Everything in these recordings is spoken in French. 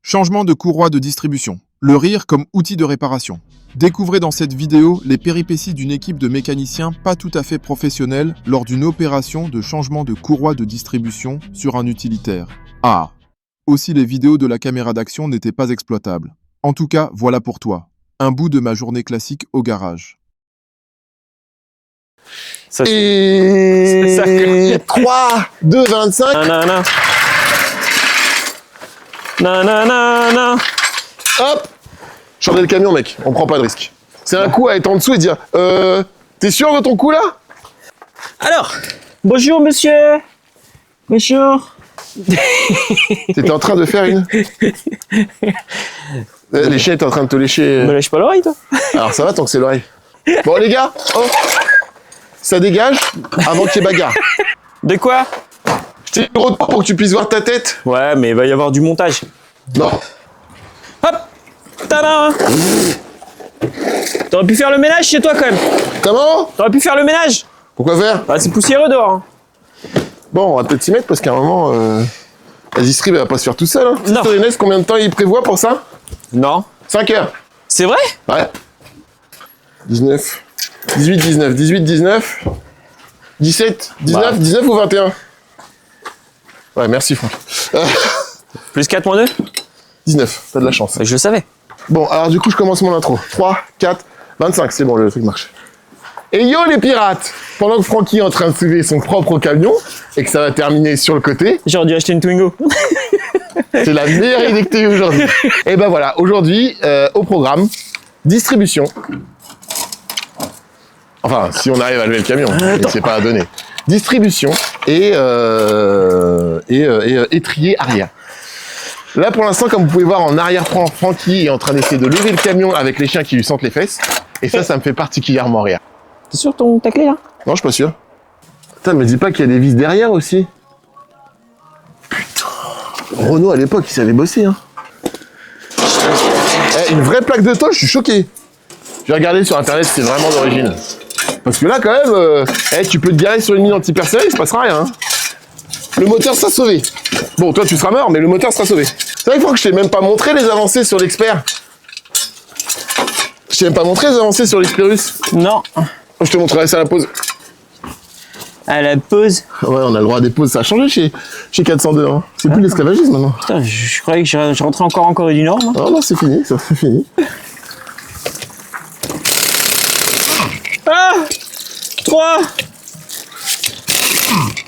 Changement de courroie de distribution. Le rire comme outil de réparation. Découvrez dans cette vidéo les péripéties d'une équipe de mécaniciens pas tout à fait professionnels lors d'une opération de changement de courroie de distribution sur un utilitaire. Ah! Aussi les vidéos de la caméra d'action n'étaient pas exploitables. En tout cas, voilà pour toi. Un bout de ma journée classique au garage. Et 3, 2, 25. Nanana. Nanana. Hop, changer le camion, mec. On prend pas de risque. C'est un coup à être en dessous et dire t'es sûr de ton coup là? Alors, bonjour monsieur. Bonjour. T'étais en train de faire une. Les chiens étaient en train de te lécher. Me lâche pas l'oreille, toi. Alors ça va tant que c'est l'oreille. Bon les gars, oh, ça dégage avant qu'il y ait bagarre. De quoi? Je t'ai mis le retour pour que tu puisses voir ta tête. Ouais, mais il va y avoir du montage. Non. Hop. Tada. T'aurais pu faire le ménage chez toi quand même. Comment? T'aurais pu faire le ménage. Pourquoi faire? Bah, c'est poussiéreux dehors. Hein. Bon, on va peut-être s'y mettre parce qu'à un moment, la distrib elle va pas se faire tout seul. Hein. Non. Inès, combien de temps il prévoit pour ça? Non. 5 heures. C'est vrai? Ouais. 19. 18, 19. 18, 19. 17. 19, Bah. 19 ou 21? Ouais, merci Franck. Plus 4 moins 2? 19, t'as de la chance. Je le savais. Bon, alors du coup, je commence mon intro. 3, 4, 25, c'est bon, le truc marche. Et yo les pirates! Pendant que Francky est en train de soulever son propre camion, et que ça va terminer sur le côté, J'aurais dû acheter une Twingo. c'est la meilleure idée que t'aies eue aujourd'hui. Et ben voilà, aujourd'hui, au programme, distribution. Enfin, si on arrive à lever le camion, mais c'est pas à donner. Distribution et étrier arrière. Là, pour l'instant, comme vous pouvez voir, en arrière-plan, Francky est en train d'essayer de lever le camion avec les chiens qui lui sentent les fesses. Et ça me fait particulièrement rire. T'es sûr ta clé là? Non, je suis pas sûr. Putain, me dis pas qu'il y a des vis derrière aussi. Putain. Renault, à l'époque, il savait bosser, hein. Eh, une vraie plaque de tôle, je suis choqué. J'ai regardé sur internet si c'est vraiment d'origine. Parce que là, quand même, tu peux te garer sur une mine antipersonnelle, il se passera rien. Hein. Le moteur sera sauvé. Bon, toi, tu seras mort, mais le moteur sera sauvé. C'est vrai, que je t'ai même pas montré les avancées sur l'expert. Je t'ai même pas montré les avancées sur l'Experus. Non. Je te montrerai ça à la pause. À la pause. Ouais, on a le droit à des pauses. Ça a changé chez 402. Hein. C'est plus l'esclavagisme maintenant. Putain, je croyais que je rentrais encore en Corée du Nord. Moi. Non, non, c'est fini. Ça, c'est fini. Ah 3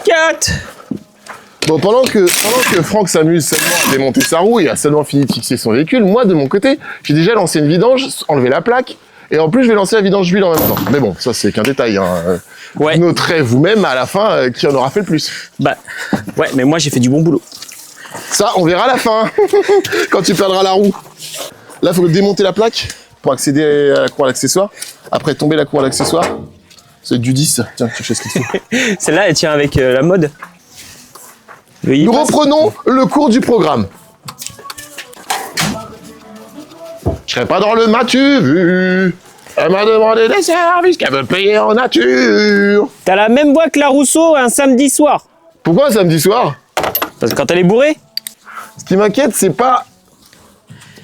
4. Bon, pendant que Franck s'amuse seulement à démonter sa roue et a seulement fini de fixer son véhicule, moi, de mon côté, j'ai déjà lancé une vidange, enlevé la plaque, et en plus, je vais lancer la vidange d'huile en même temps. Mais bon, ça, c'est qu'un détail. Hein. Ouais. Vous noterez vous-même à la fin qui en aura fait le plus. Bah, ouais, mais moi, j'ai fait du bon boulot. Ça, on verra à la fin, quand tu perdras la roue. Là, il faut démonter la plaque pour accéder à la cour à l'accessoire. Après, tomber la cour à l'accessoire. C'est du 10. Tiens, tu sais ce qu'il faut. Celle-là, elle tient avec la mode. Nous reprenons le cours du programme. Je serai pas dans le m'as-tu vu. Elle m'a demandé des services qu'elle veut payer en nature. T'as la même voix que la Rousseau un samedi soir. Pourquoi samedi soir? Parce que quand elle est bourrée. Ce qui m'inquiète, c'est pas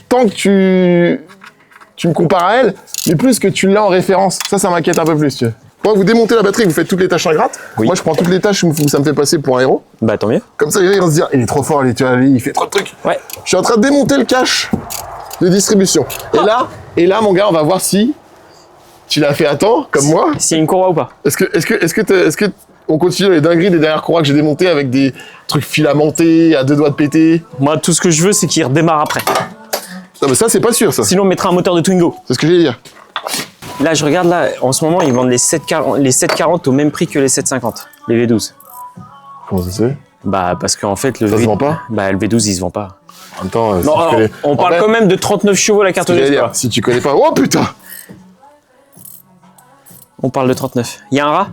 tant que tu me compares à elle, mais plus que tu l'as en référence. Ça m'inquiète un peu plus, tu vois. Moi, vous démontez la batterie, vous faites toutes les tâches ingrates. Oui. Moi, je prends toutes les tâches où ça me fait passer pour un héros. Bah, tant mieux. Comme ça, ils vont se dire, il est trop fort, il fait trop de trucs. Ouais. Je suis en train de démonter le cache de distribution. Et là, mon gars, on va voir si tu l'as fait à temps, comme moi. S'il y a une courroie ou pas. Est-ce que on continue les dingueries des dernières courroies que j'ai démontées avec des trucs filamentés, à 2 doigts de péter? Moi, tout ce que je veux, c'est qu'il redémarre après. Non, mais ça, c'est pas sûr, ça. Sinon, on mettra un moteur de Twingo. C'est ce que j'allais dire. Là, je regarde, là, en ce moment, ils vendent les 740 au même prix que les 750, les V12. Comment ça se fait? Bah, parce qu'en fait, le Ça se vend pas? Bah, le V12, il se vend pas. En même temps, si Non, tu alors, connais... on parle quand même de 39 chevaux la carte J'allais de dire, si tu connais pas... Oh putain! On parle de 39. Il y a un rat,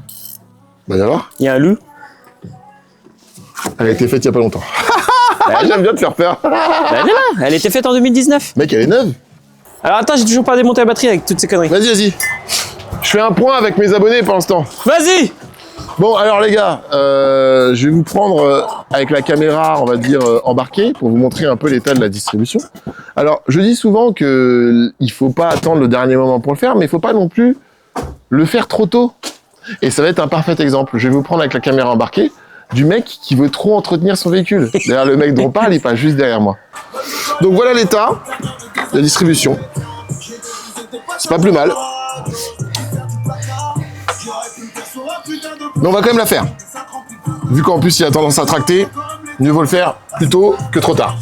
Bah d'abord, il y a un loup. elle a été faite il y a pas longtemps. Bah, J'aime bien te faire peur. bah, elle est là, elle était faite en 2019. Mec, elle est neuve. Alors attends, j'ai toujours pas démonté la batterie avec toutes ces conneries. Vas-y. Je fais un point avec mes abonnés pour l'instant. Vas-y. Bon, alors les gars, je vais vous prendre avec la caméra, on va dire, embarquée, pour vous montrer un peu l'état de la distribution. Alors, je dis souvent que il faut pas attendre le dernier moment pour le faire, mais il faut pas non plus le faire trop tôt. Et ça va être un parfait exemple. Je vais vous prendre avec la caméra embarquée du mec qui veut trop entretenir son véhicule. D'ailleurs, le mec dont on parle, il passe juste derrière moi. Donc voilà l'état de la distribution. C'est pas plus mal. Mais on va quand même la faire. Vu qu'en plus il a tendance à tracter, mieux vaut le faire plus tôt que trop tard.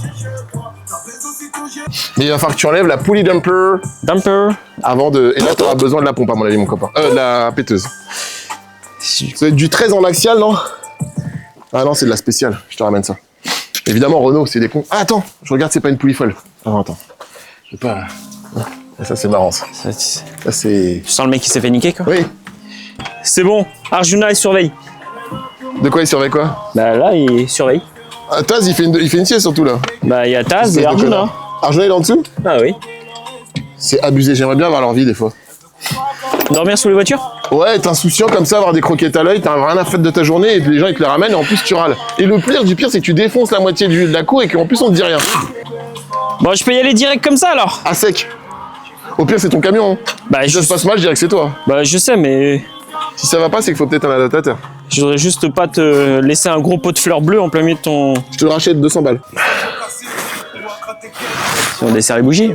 Mais il va falloir que tu enlèves la pulley dumper. Avant de... Et là tu auras besoin de la pompe à mon avis mon copain. De la péteuse. Ça va être du 13 en axial, non? Ah non, c'est de la spéciale. Je te ramène ça. Évidemment Renault, c'est des cons. Ah attends, je regarde, c'est pas une poulie folle. Attends. Je sais pas... Ça c'est marrant ça. Ça c'est... Tu sens le mec qui s'est fait niquer quoi? Oui. C'est bon, Arjuna il surveille. De quoi il surveille quoi? Bah là il surveille. Ah, Taz il fait une sieste surtout là. Bah il y a Taz et Arjuna. Arjuna il est en dessous? Ah oui. C'est abusé, j'aimerais bien avoir leur vie des fois. Dormir sous les voitures? Ouais, être insouciant comme ça, avoir des croquettes à l'œil, t'as rien à faire de ta journée et puis les gens ils te les ramènent et en plus tu râles. Et le pire du pire c'est que tu défonces la moitié de la cour et qu'en plus on te dit rien. Bon je peux y aller direct comme ça alors. À sec. Au pire c'est ton camion. Hein. Bah si ça se passe mal, je dirais que c'est toi. Bah je sais mais... Si ça va pas, c'est qu'il faut peut-être un adaptateur. Je voudrais juste pas te laisser un gros pot de fleurs bleues en plein milieu de ton... Je te le rachète 200 balles. Si on dessert les bougies.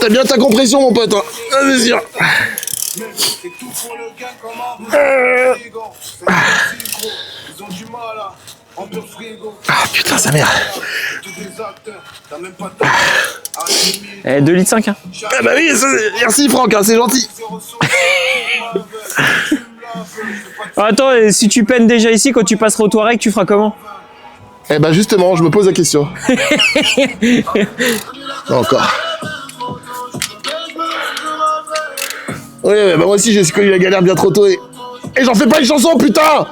T'as bien ta compression mon pote. Hein. Vas-y. Ah putain sa mère. 2,5 litres hein. Ah bah oui, merci Franck, hein, c'est gentil. Attends, et si tu peines déjà ici, quand tu passeras au Touareg, tu feras comment? Eh ben justement, je me pose la question. Non, encore. Oui, bah moi aussi j'ai connu la galère bien trop tôt et j'en fais pas une chanson, putain.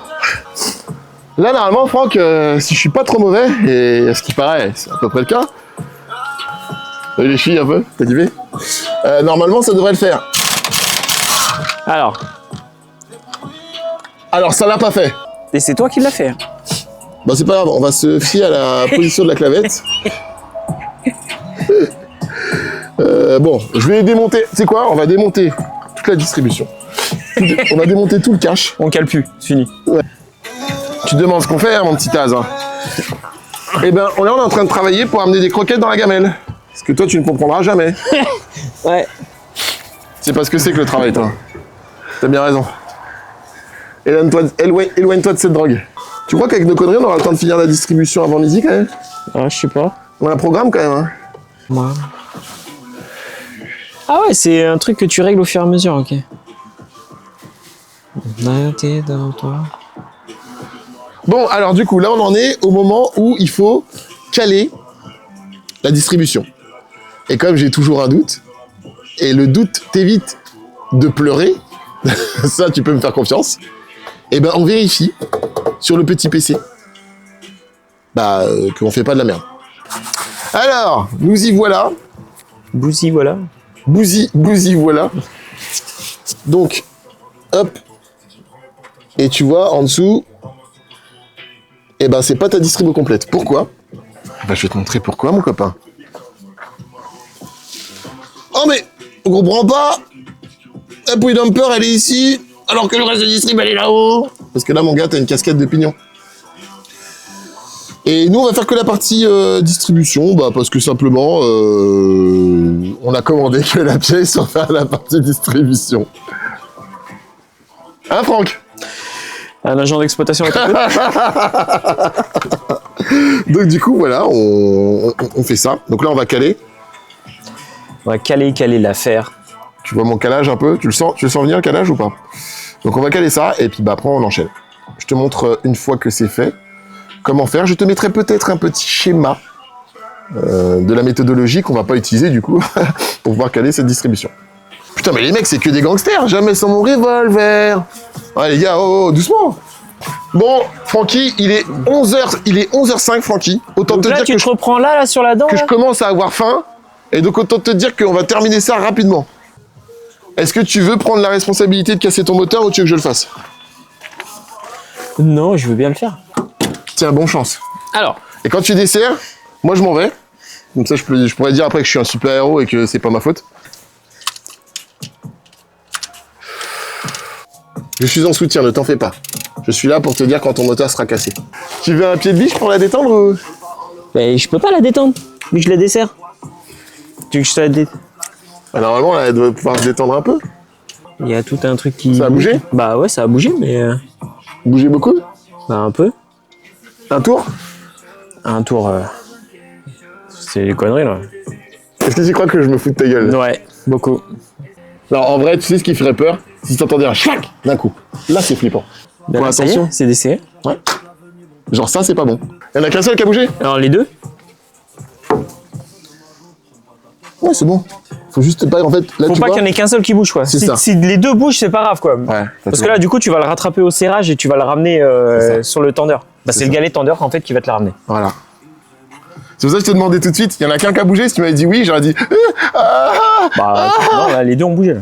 Là, normalement, Franck, si je suis pas trop mauvais, et à ce qui paraît, c'est à peu près le cas. Les filles un peu, t'as dit normalement, ça devrait le faire. Alors, ça l'a pas fait. Et c'est toi qui l'as fait. Bah c'est pas grave, on va se fier à la position de la clavette. Bon, je vais démonter, tu sais quoi, on va démonter toute la distribution. On va démonter tout le cache. On cale plus, c'est fini. Ouais. Tu te demandes ce qu'on fait, hein, mon petit Taz. Hein. Eh ben, on est en train de travailler pour amener des croquettes dans la gamelle. Parce que toi, tu ne comprendras jamais. Ouais. C'est pas ce que c'est que le travail, toi. T'as bien raison. Éloigne-toi de cette drogue. Tu crois qu'avec nos conneries, on aura le temps de finir la distribution avant midi, quand même? Ah, je sais pas. On a un programme, quand même, hein. Ouais. Ah ouais, c'est un truc que tu règles au fur et à mesure, ok. T'es devant toi. Bon, alors du coup, là, on en est au moment où il faut caler la distribution. Et comme j'ai toujours un doute, et le doute t'évite de pleurer, ça, tu peux me faire confiance, et ben, on vérifie sur le petit PC qu'on fait pas de la merde. Alors, nous y voilà. Bouzy, voilà. Bouzy, voilà. Donc, hop. Et tu vois, en dessous, eh ben, c'est pas ta distribu complète. Pourquoi? Bah, je vais te montrer pourquoi, mon copain. Oh, mais, on comprend pas. La pouille dumper, elle est ici, alors que le reste de distrib, elle est là-haut. Parce que là, mon gars, t'as une casquette de pignon. Et nous, on va faire que la partie distribution, parce que simplement, on a commandé que la pièce pour faire la partie distribution. Hein, Franck? Un agent d'exploitation avec un peu. Donc, du coup, voilà, on fait ça. Donc là, on va caler. On va caler l'affaire. Tu vois mon calage un peu? Tu le sens venir, le calage, ou pas? Donc, on va caler ça, et puis après, on enchaîne. Je te montre une fois que c'est fait comment faire. Je te mettrai peut-être un petit schéma de la méthodologie qu'on va pas utiliser du coup pour pouvoir caler cette distribution. Putain, mais les mecs, c'est que des gangsters, jamais sans mon revolver. Ouais, les gars, oh, doucement. Bon, Francky, il est 11h05, Francky. Autant donc te là, dire tu que te reprends là, sur la dent, je commence à avoir faim Et donc autant te dire qu'on va terminer ça rapidement. Est-ce que tu veux prendre la responsabilité de casser ton moteur ou tu veux que je le fasse? Non, je veux bien le faire. Tiens, bonne chance. Alors, Et quand tu desserres, moi je m'en vais. Comme ça, je pourrais dire après que je suis un super héros et que c'est pas ma faute. Je suis en soutien, ne t'en fais pas. Je suis là pour te dire quand ton moteur sera cassé. Tu veux un pied de biche pour la détendre ou... mais je peux pas la détendre, vu que je la desserre. Tu veux que je te la détende? Bah, normalement, là, elle doit pouvoir se détendre un peu. Il y a tout un truc qui... Ça a bougé? Bah ouais, ça a bougé, mais... Bouger beaucoup? bah un peu. Un tour? Un tour... c'est des conneries, là. Est-ce que tu crois que je me fous de ta gueule? Là Ouais, beaucoup. Non, en vrai, tu sais ce qui ferait peur? Si t'entendais un chlac d'un coup. Là, c'est flippant. Ben, Ouais, ça y est, attention. c'est desserré. Ouais. Genre ça, c'est pas bon. Il y en a qu'un seul qui a bougé? Alors les deux? Ouais, c'est bon. Faut juste pas, en fait, là, Faut tu pas vois... qu'il y en ait qu'un seul qui bouge, quoi. C'est Si, ça. si les deux bougent, c'est pas grave, quoi. Ouais, Parce que là, du coup, tu vas le rattraper au serrage et tu vas le ramener sur le tendeur. Bah, c'est le galet tendeur, en fait, qui va te le ramener. Voilà. C'est pour ça que je te demandais tout de suite, il y en a qu'un qui a bougé, si tu m'avais dit oui, j'aurais dit... Bah, non, là, les deux ont bougé, là.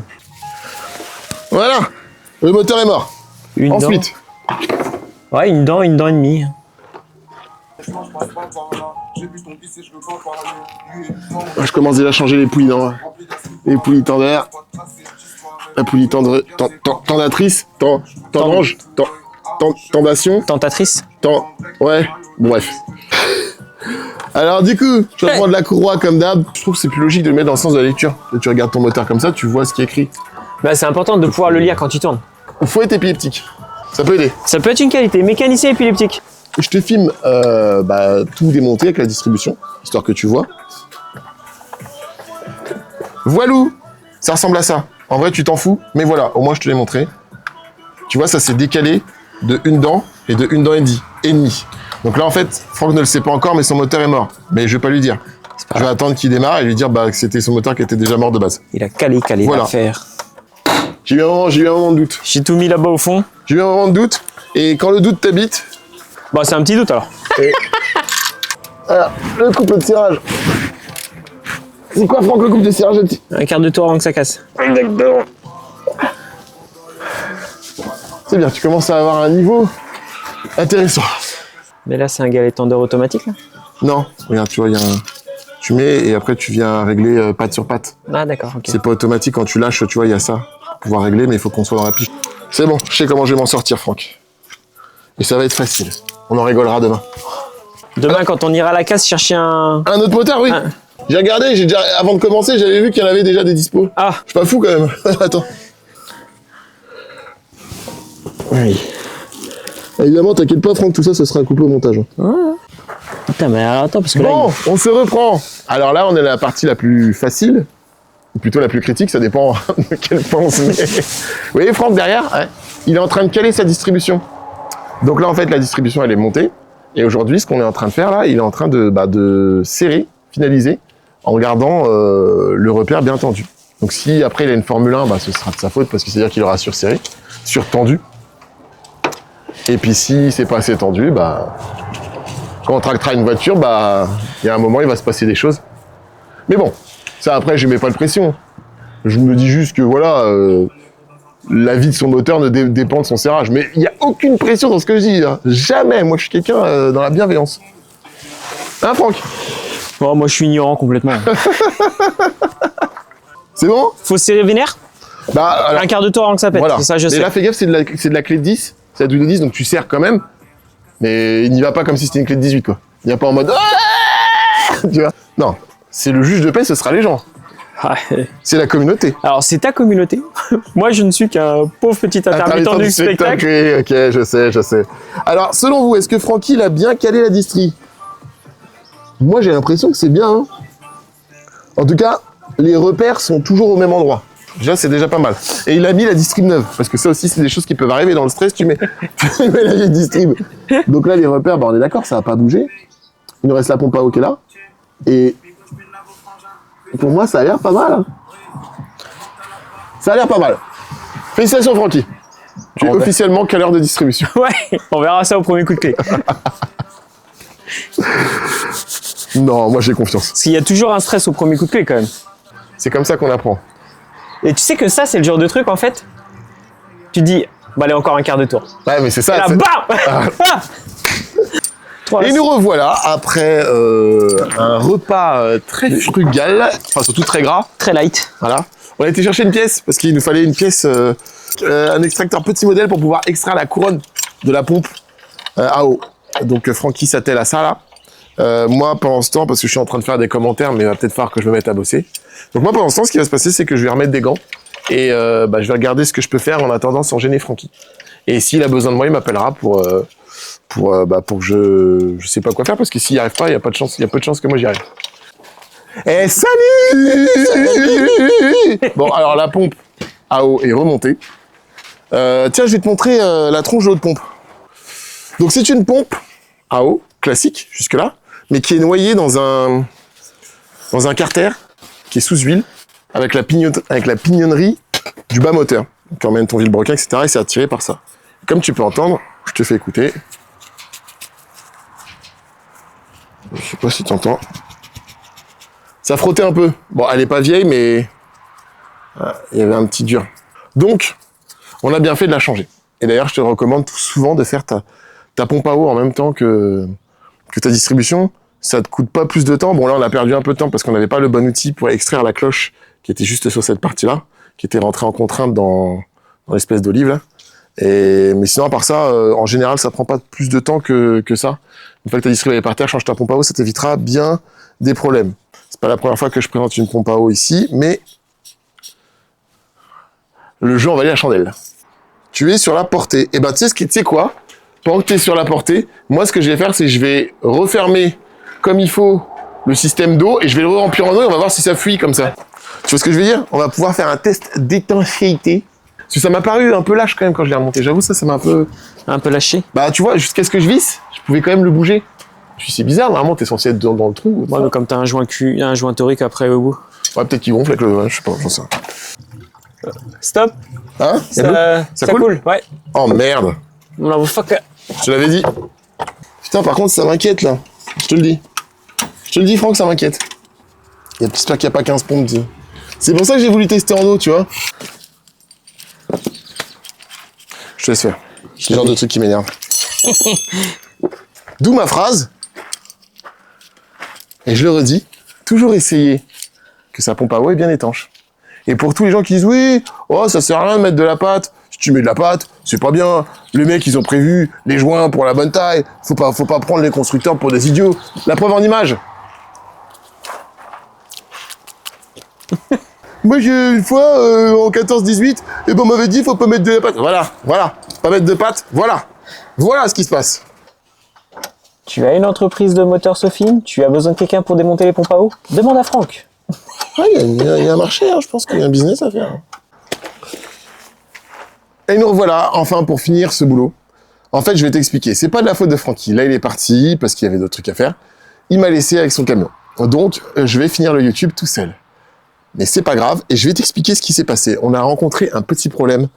Voilà. Le moteur est mort. Une Ensuite, dent. Ouais, une dent et demie. je commence déjà à changer les poulies, non? Les poulies tendeurs. La poulie tendatrice, tendrange, tendation, Tentatrice. ouais, bon, bref. Alors du coup, je vais prendre la courroie comme d'hab. Je trouve que c'est plus logique de le mettre dans le sens de la lecture. Tu regardes ton moteur comme ça, tu vois ce qui est écrit. Bah, c'est important de pouvoir le lire quand tu tournes. Il faut être épileptique. Ça peut aider. Ça peut être une qualité. Mécanicien épileptique. Je te filme tout démonté avec la distribution, histoire que tu vois. Voilou, ça ressemble à ça. En vrai, tu t'en fous, mais voilà, au moins je te l'ai montré. Tu vois, ça s'est décalé de une dent et de une dent et demie. Donc là, en fait, Franck ne le sait pas encore, mais son moteur est mort. Mais je vais pas lui dire. Je vais attendre qu'il démarre et lui dire que c'était son moteur qui était déjà mort de base. Il a calé Voilà. l'affaire. J'ai eu un moment de doute. J'ai tout mis là-bas au fond. J'ai eu un moment de doute, et quand le doute t'habite, Bah, c'est un petit doute, alors. alors, le couple de serrage. C'est quoi, Franck, le couple de serrage? Un quart de tour avant que ça casse. Exactement. C'est bien, tu commences à avoir un niveau intéressant. Mais là, c'est un galet tendeur automatique, là? Non, regarde, tu vois, il y a un... Tu mets et après tu viens régler patte sur patte. Ah, d'accord, ok. C'est pas automatique, quand tu lâches, tu vois, il y a ça. Pour pouvoir régler, mais il faut qu'on soit dans la piste. C'est bon, je sais comment je vais m'en sortir, Franck. Et ça va être facile. On en rigolera demain. Demain, quand on ira à la casse chercher un... Un autre moteur, oui. Ah. J'ai regardé, avant de commencer, j'avais vu qu'il y en avait déjà des dispos. Ah, Je suis pas fou quand même. Attends. oui. Évidemment, t'inquiète pas, Franck, tout ça, ça sera coupé au montage. Putain, mais alors, attends, parce que Bon, là... on se reprend. Alors là, on est à la partie la plus facile, ou plutôt la plus critique, ça dépend de quel point on se met. Vous voyez Franck derrière, ouais, il est en train de caler sa distribution. Donc là, en fait, la distribution, elle est montée. Et aujourd'hui, ce qu'on est en train de faire là, il est en train de serrer, finaliser, en gardant le repère bien tendu. Donc si après il a une Formule 1, ce sera de sa faute, parce que c'est-à-dire qu'il aura surserré, surtendu. Et puis si c'est pas assez tendu, quand on tractera une voiture, il y a un moment, il va se passer des choses. Mais bon, ça après, je mets pas de pression. Je me dis juste que voilà, la vie de son moteur ne dépend de son serrage. Mais il n'y a aucune pression dans ce que je dis. Hein. Jamais. Moi, je suis quelqu'un dans la bienveillance. Hein, Franck? Bon, moi, je suis ignorant complètement. C'est bon? Faut serrer vénère? Alors, Un quart de tour avant que ça pète. voilà. Ça, je Mais sais. là, fais gaffe, c'est de la clé de 10. C'est la double de 10, donc tu serres quand même. Mais il n'y va pas comme si c'était une clé de 18, quoi. Il n'y a pas en mode... tu vois? Non. C'est le juge de paix, ce sera les gens. Ah, C'est la communauté. alors, c'est ta communauté. Moi, je ne suis qu'un pauvre petit intermittent du spectacle. Oui, ok, je sais. Alors, selon vous, est-ce que Francky il a bien calé la distri? Moi, j'ai l'impression que c'est bien. Hein. En tout cas, les repères sont toujours au même endroit. Déjà, c'est déjà pas mal. Et il a mis la distrib neuve, parce que ça aussi, c'est des choses qui peuvent arriver dans le stress. Tu mets la vieille distrib. Donc là, les repères, on est d'accord, ça n'a pas bougé. Il nous reste la pompe à eau qui est là. Et pour moi, ça a l'air pas mal. Hein. Ça a l'air pas mal. Félicitations, Francky. Tu es officiellement caleur de distribution. Ouais, on verra ça au premier coup de clé. Non, moi j'ai confiance. Parce qu'il y a toujours un stress au premier coup de clé quand même. C'est comme ça qu'on apprend. Et tu sais que ça, c'est le genre de truc en fait. Tu dis, bah allez, encore un quart de tour. Ouais, mais c'est Et ça. là, c'est- bam Et nous revoilà après un repas très frugal, enfin surtout très gras. Très light. Voilà. On a été chercher une pièce parce qu'il nous fallait une pièce, un extracteur petit modèle pour pouvoir extraire la couronne de la pompe à eau. Donc Francky s'attelle à ça là. Moi pendant ce temps, parce que je suis en train de faire des commentaires, mais il va peut-être falloir que je me mette à bosser. Donc moi pendant ce temps, ce qui va se passer, c'est que je vais remettre des gants et je vais regarder ce que je peux faire en attendant sans gêner Francky. Et s'il a besoin de moi, il m'appellera pour que je sais pas quoi faire, parce que s'il n'y arrive pas, il y a pas de chance, il y a peu de chances que moi j'y arrive. Eh salut, Bon alors la pompe à eau est remontée. Tiens, je vais te montrer la tronche d'eau de pompe. Donc c'est une pompe à eau classique jusque là, mais qui est noyée dans un carter qui est sous huile avec la pignonnerie du bas moteur, qui emmène ton vilebrequin, etc. Et c'est attiré par ça. Comme tu peux entendre, je te fais écouter. Je sais pas si tu entends. Ça frottait un peu. Bon, elle est pas vieille, mais il y avait un petit dur. Donc, on a bien fait de la changer. Et d'ailleurs, je te recommande souvent de faire ta pompe à eau en même temps que ta distribution. Ça te coûte pas plus de temps. Bon, là, on a perdu un peu de temps parce qu'on n'avait pas le bon outil pour extraire la cloche qui était juste sur cette partie-là, qui était rentrée en contrainte dans l'espèce d'olive, là. Mais sinon, à part ça, en général, ça prend pas plus de temps que ça. Une fois que tu as distribué par terre, change ta pompe à eau, ça t'évitera bien des problèmes. C'est pas la première fois que je présente une pompe à eau ici, mais le jeu en valait la chandelle. Tu es sur la portée. Et ben, tu sais quoi? Pendant que tu es sur la portée, moi, ce que je vais faire, c'est que je vais refermer comme il faut le système d'eau et je vais le remplir en eau et on va voir si ça fuit comme ça. Tu vois ce que je veux dire? On va pouvoir faire un test d'étanchéité. Parce que ça m'a paru un peu lâche quand même quand je l'ai remonté. J'avoue, ça m'a Un peu lâché. Bah, tu vois, jusqu'à ce que je visse, je pouvais quand même le bouger. Je me suis dit, c'est bizarre, normalement, t'es censé être dans le trou. Ouais, mais comme t'as un joint torique après au bout. Ouais, peut-être qu'il gonfle avec le... Ouais, je sais pas, j'en sais rien. Stop. Hein? Y a de l'eau Ça coule coule. Ouais. Oh, merde. Non, fuck. Je te l'avais dit. Putain, par contre, ça m'inquiète, là. Je te le dis. Je te le dis, Franck, ça m'inquiète. J'espère qu'il n'y a pas 15 pompes, dis. C'est pour ça que j'ai voulu tester en eau, tu vois. Je te laisse faire. C'est le genre de truc qui m'énerve. D'où ma phrase. Et je le redis, toujours essayer que sa pompe à eau est bien étanche. Et pour tous les gens qui disent oui, oh ça sert à rien de mettre de la pâte. Si tu mets de la pâte, c'est pas bien. Les mecs ils ont prévu les joints pour la bonne taille. Faut pas prendre les constructeurs pour des idiots. La preuve en image. Moi une fois en 14-18, et ben on m'avait dit faut pas mettre de la pâte. Voilà, pas mettre de pâte. Voilà ce qui se passe. Tu as une entreprise de moteur Sophine, tu as besoin de quelqu'un pour démonter les pompes à eau? Demande à Franck. Ouais, il y a un marché, hein, je pense qu'il y a un business à faire. Et nous revoilà, enfin, pour finir ce boulot. En fait, je vais t'expliquer. C'est pas de la faute de Francky. Là, il est parti parce qu'il y avait d'autres trucs à faire. Il m'a laissé avec son camion. Donc, je vais finir le YouTube tout seul. Mais c'est pas grave, et je vais t'expliquer ce qui s'est passé. On a rencontré un petit problème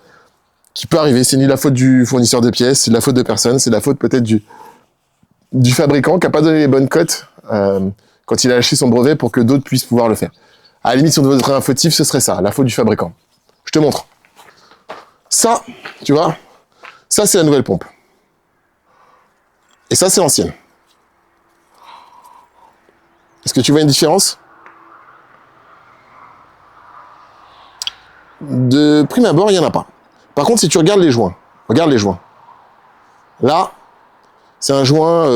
qui peut arriver. C'est ni la faute du fournisseur de pièces, c'est de la faute de personne, c'est de la faute peut-être du fabricant qui a pas donné les bonnes cotes quand il a lâché son brevet pour que d'autres puissent pouvoir le faire. À la limite, si on devait être un fautif, ce serait ça, la faute du fabricant. Je te montre. Ça, tu vois, ça c'est la nouvelle pompe. Et ça c'est l'ancienne. Est-ce que tu vois une différence? De prime abord, il n'y en a pas. Par contre, si tu regardes les joints, regarde les joints. Là, c'est un joint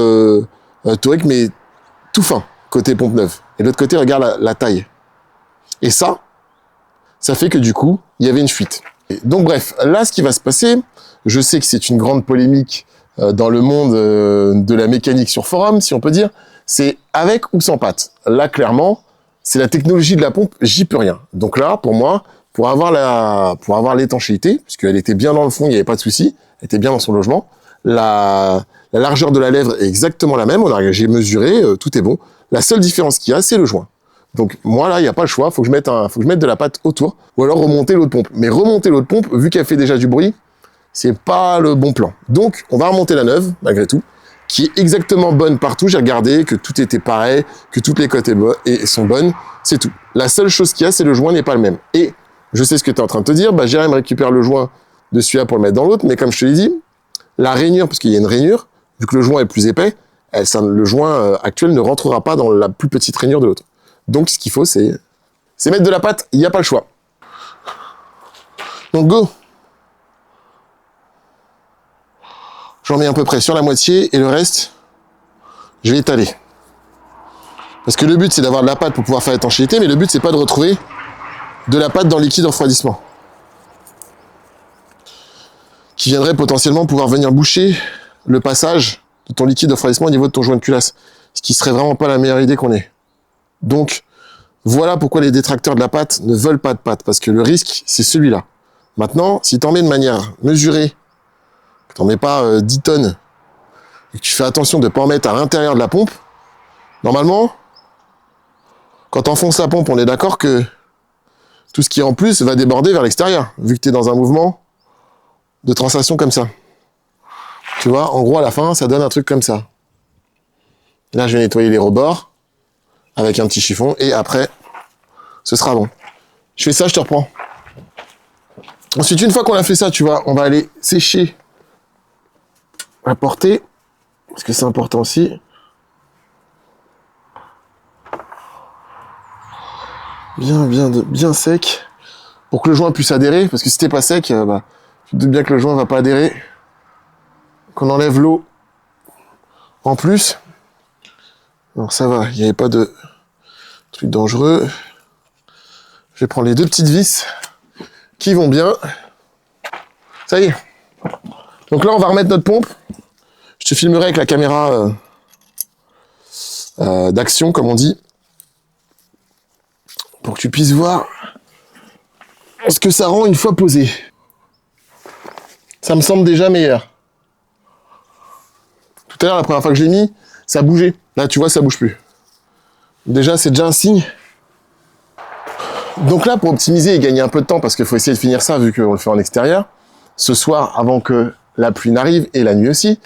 torique, mais tout fin, côté pompe neuve. Et de l'autre côté, regarde la taille. Et ça fait que du coup, il y avait une fuite. Et donc bref, là, ce qui va se passer, je sais que c'est une grande polémique dans le monde de la mécanique sur forum, si on peut dire, c'est avec ou sans pâte. Là, clairement, c'est la technologie de la pompe, j'y peux rien. Donc là, pour moi, pour avoir l'étanchéité, puisqu'elle était bien dans le fond, il n'y avait pas de souci, elle était bien dans son logement, la largeur de la lèvre est exactement la même, j'ai mesuré, tout est bon. La seule différence qu'il y a, c'est le joint. Donc moi là, il n'y a pas le choix, faut que je mette de la pâte autour, ou alors remonter l'autre pompe. Mais remonter l'autre pompe, vu qu'elle fait déjà du bruit, c'est pas le bon plan. Donc on va remonter la neuve, malgré tout, qui est exactement bonne partout. J'ai regardé que tout était pareil, que toutes les cotes sont bonnes. C'est tout. La seule chose qu'il y a, c'est le joint n'est pas le même. Et je sais ce que tu es en train de te dire. Bah, Jérém récupère le joint de celui-là pour le mettre dans l'autre. Mais comme je te l'ai dit, la rainure, parce qu'il y a une rainure, vu que le joint est plus épais, le joint actuel ne rentrera pas dans la plus petite rainure de l'autre. Donc, ce qu'il faut, c'est mettre de la pâte. Il n'y a pas le choix. Donc, go. J'en mets à peu près sur la moitié et le reste, je vais étaler. Parce que le but, c'est d'avoir de la pâte pour pouvoir faire l'étanchéité, mais le but, c'est pas de retrouver de la pâte dans le liquide de refroidissement. Qui viendrait potentiellement pouvoir venir boucher le passage de ton liquide de refroidissement au niveau de ton joint de culasse. Ce qui serait vraiment pas la meilleure idée qu'on ait. Donc, voilà pourquoi les détracteurs de la pâte ne veulent pas de pâte. Parce que le risque, c'est celui-là. Maintenant, si tu en mets de manière mesurée, que tu n'en mets pas 10 tonnes, et que tu fais attention de ne pas en mettre à l'intérieur de la pompe, normalement, quand tu enfonces la pompe, on est d'accord que tout ce qui est en plus va déborder vers l'extérieur, vu que tu es dans un mouvement de translation comme ça. Tu vois, en gros, à la fin, ça donne un truc comme ça. Là, je vais nettoyer les rebords avec un petit chiffon, et après, ce sera bon. Je fais ça, je te reprends. Ensuite, une fois qu'on a fait ça, tu vois, on va aller sécher la portée, parce que c'est important aussi. Bien sec, pour que le joint puisse adhérer, parce que si t'es pas sec, tu te doutes bien que le joint va pas adhérer. Qu'on enlève l'eau en plus. Alors ça va, il n'y avait pas de truc dangereux. Je vais prendre les deux petites vis qui vont bien. Ça y est. Donc là, on va remettre notre pompe. Je te filmerai avec la caméra d'action, comme on dit, pour que tu puisses voir ce que ça rend une fois posé. Ça me semble déjà meilleur. Tout à l'heure, la première fois que je l'ai mis, ça bougeait. Là, tu vois, ça bouge plus. Déjà, c'est déjà un signe. Donc là, pour optimiser et gagner un peu de temps, parce qu'il faut essayer de finir ça, vu qu'on le fait en extérieur, ce soir, avant que la pluie n'arrive, et la nuit aussi,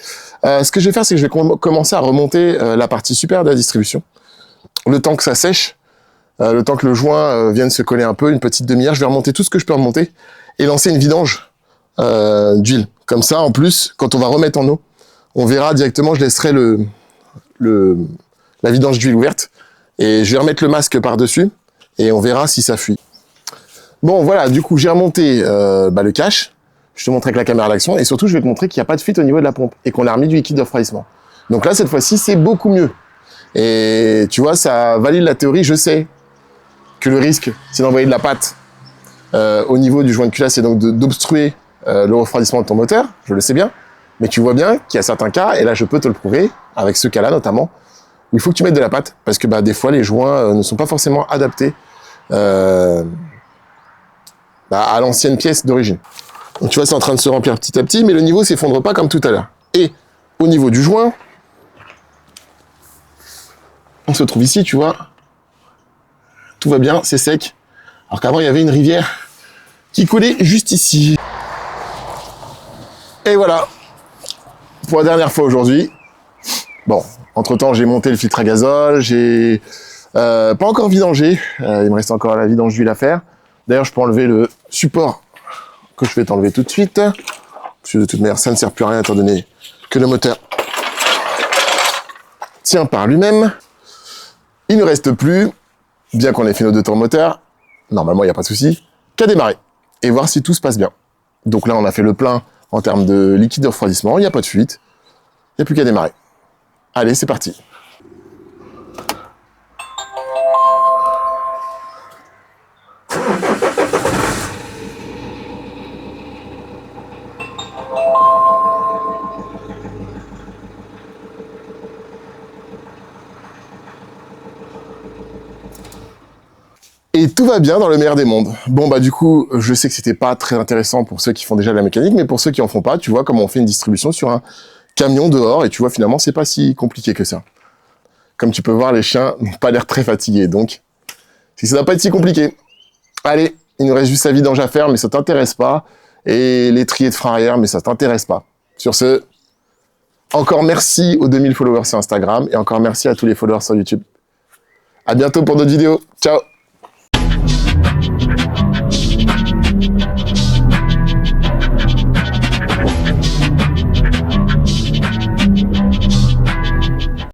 ce que je vais faire, c'est que je vais commencer à remonter la partie supérieure de la distribution. Le temps que ça sèche, le temps que le joint vienne se coller un peu, une petite demi-heure, je vais remonter tout ce que je peux remonter, et lancer une vidange d'huile. Comme ça, en plus, quand on va remettre en eau, on verra directement, je laisserai la vidange d'huile ouverte, et je vais remettre le masque par-dessus, et on verra si ça fuit. Bon, voilà, du coup, j'ai remonté le cache. Je te montre avec la caméra d'action, et surtout, je vais te montrer qu'il n'y a pas de fuite au niveau de la pompe, et qu'on a remis du liquide de refroidissement. Donc là, cette fois-ci, c'est beaucoup mieux. Et tu vois, ça valide la théorie. Je sais que le risque, c'est d'envoyer de la pâte au niveau du joint de culasse, et donc d'obstruer le refroidissement de ton moteur. Je le sais bien. Mais tu vois bien qu'il y a certains cas, et là, je peux te le prouver, avec ce cas-là notamment, où il faut que tu mettes de la pâte, parce que des fois, les joints ne sont pas forcément adaptés à l'ancienne pièce d'origine. Donc tu vois, c'est en train de se remplir petit à petit, mais le niveau s'effondre pas comme tout à l'heure. Et au niveau du joint, on se trouve ici, tu vois, tout va bien, c'est sec. Alors qu'avant, il y avait une rivière qui coulait juste ici. Et voilà, pour la dernière fois aujourd'hui. Bon, entre-temps, j'ai monté le filtre à gazole, j'ai pas encore vidangé, il me reste encore la vidange d'huile à faire. D'ailleurs, je peux enlever le support que je vais t'enlever tout de suite. Parce que de toute manière, ça ne sert plus à rien étant donné que le moteur tient par lui-même. Il ne reste plus, bien qu'on ait fait nos 2 tours moteur, normalement il n'y a pas de souci, qu'à démarrer et voir si tout se passe bien. Donc là, on a fait le plein en termes de liquide de refroidissement, il n'y a pas de fuite, il n'y a plus qu'à démarrer. Allez, c'est parti. Et tout va bien dans le meilleur des mondes. Bon, du coup, je sais que c'était pas très intéressant pour ceux qui font déjà de la mécanique, mais pour ceux qui en font pas, tu vois comment on fait une distribution sur un camion dehors, et tu vois, finalement, c'est pas si compliqué que ça. Comme tu peux voir, les chiens n'ont pas l'air très fatigués, donc ça doit pas être si compliqué. Allez, il nous reste juste la vidange à faire, mais ça t'intéresse pas, et l'étrier de frein arrière, mais ça t'intéresse pas. Sur ce, Encore merci aux 2000 followers sur Instagram et encore merci à tous les followers sur YouTube. À bientôt pour d'autres vidéos. Ciao.